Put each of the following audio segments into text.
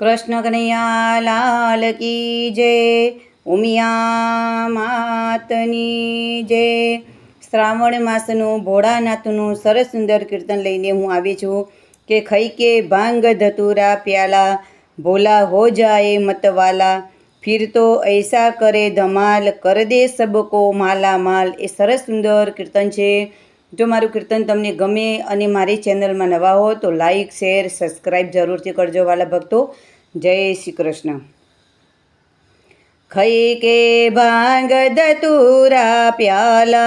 कृष्ण कन्हैया लाल की जय। ઉમિયા માતની જય। શ્રાવણ માસનું ભોળાનાથનું સરસ સુંદર કીર્તન લઈને હું આવી છું કે ખઈ કે ભાંગ ધતુરા પ્યાલા, ભોલા હો જાए मतवाला, फिर तो ऐसा करे धमाल, कर दे सबको माला माल। એ સરસ સુંદર કીર્તન છે। જો મારું કીર્તન તમને ગમે અને મારી ચેનલમાં નવા હો તો લાઈક શેર સબસ્ક્રાઈબ જરૂરથી કરજો વાલા ભક્તો। જય શ્રી કૃષ્ણ। खई के भांग धतूरा प्याला,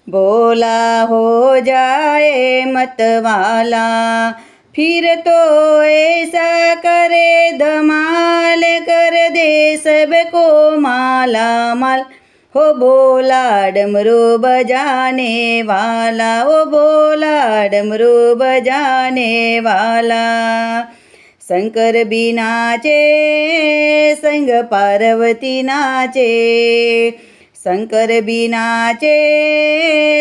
भोला हो जाए मतवाला, फिर तो ऐसा करे धमाल, कर दे सबको माला माल। हो भोला डमरू बजाने वाला, हो भोला डमरू बजाने वाला। शंकर भी नाचे संग पार्वती नाचे, शंकर भी नाचे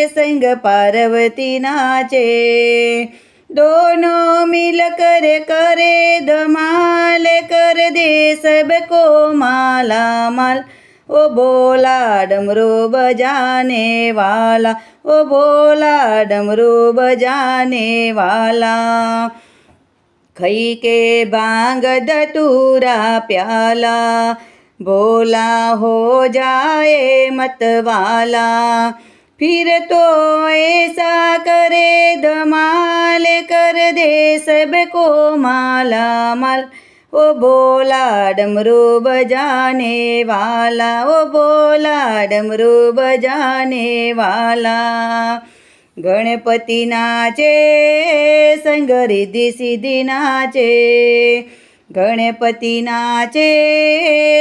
संग पार्वती नाचे। दोनों मिल कर करे धमाल, कर दे सबको माला माल। ओ भोला डमरू बजाने वाला, ओ भोला डमरू बजाने वाला। खई के भांग धतूरा प्याला, भोला हो जाए मतवाला, फिर तो ऐसा करे धमाल, कर दे सबको माला माल। ओ भोला डमरू बजाने वाला, ओ भोला डमरू बजाने वाला। गणपति नाचे संग रिद्धि सिद्धि नाचे, गणपति नाचे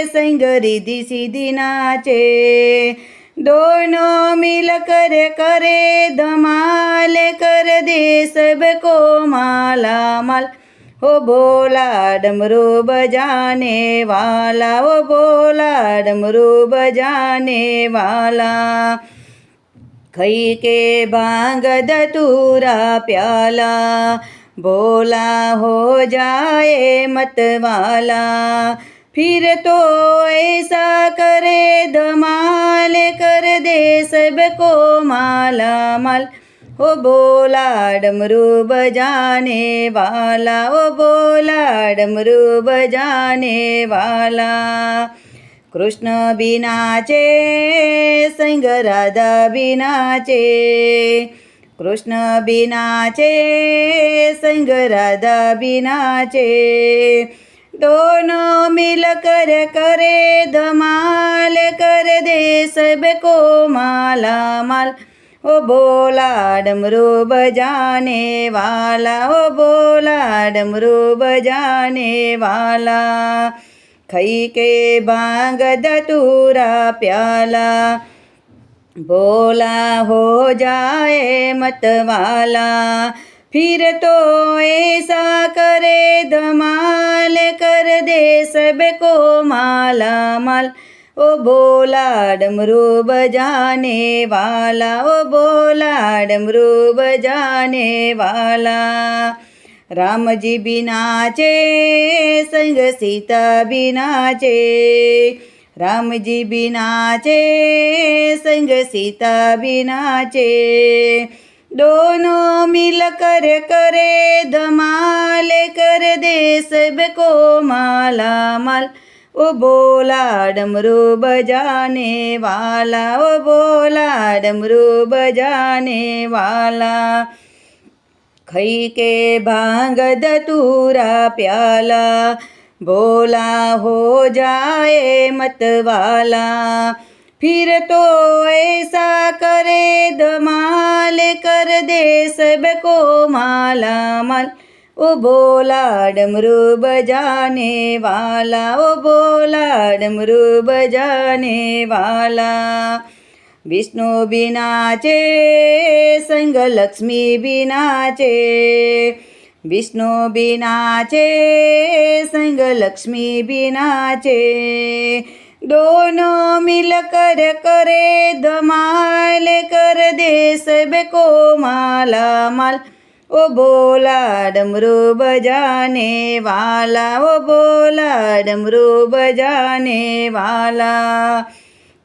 संग रिद्धि सिद्धि नाचे। दोनों मिल कर करे धमाल, कर दे सबको माला माल। ओ भोला डमरू बजाने वाला, ओ भोला डमरू बजाने वाला। खई के भांग धतूरा प्याला, भोला हो जाए मतवाला, फिर तो ऐसा करे धमाल, कर दे सबको माला माल। ओ भोला डमरू बजाने वाला, ओ भोला डमरू बजाने वाला। कृष्ण भी नाचे संग राधा भी नाचे, कृष्ण भी नाचे संग राधा भी नाचे। दोनों मिल कर करे धमाल, कर दे सबको माला माल। ओ भोला डमरू बजाने वाला, ओ भोला डमरू बजाने वाला। खई के भांग धतूरा प्याला, भोला हो जाए मतवाला, फिर तो ऐसा करे धमाल, कर दे सबको माला माल। ओ भोला डमरू बजाने वाला, ओ भोला डमरू बजाने वाला। राम जी भी नाचे संग सीता भी नाचे, राम जी भी नाचे संग सीता भी नाचे। दोनों मिल कर करे धमाल, कर दे सबको माला माल। ओ भोला डमरू बजाने वाला, ओ भोला डमरू बजाने वाला। खई के भांग धतूरा प्याला, भोला हो जाए मतवाला, फिर तो ऐसा करे धमाल, कर दे सबको माला माल। ओ भोला डमरू बजाने वाला, ओ भोला डमरू बजाने वाला। विष्णु भी नाचे संग लक्ष्मी भी नाचे, विष्णु भी नाचे संग लक्ष्मी भी नाचे। दोनों मिल कर करे धमाल, कर दे सबको माला माल। ओ भोला डमरू बजाने वाला, ओ भोला डमरू बजाने वाला।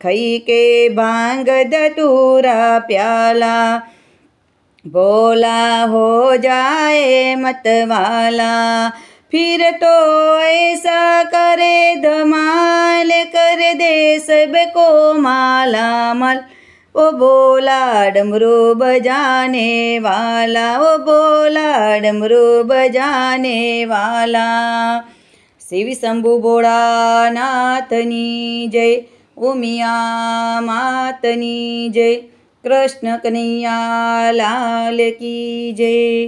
खई के भांग धतूरा प्याला, भोला हो जाए मतवाला। फिर तो ऐसा करे धमाल, कर दे सबको माला माल। ओ भोला डमरू बजाने वाला, ओ भोला डमरू बजाने वाला। शिव शंभू भोळानाथनी जय, उमिया मातनी जय, कृष्ण कन्हैया लाल की जय।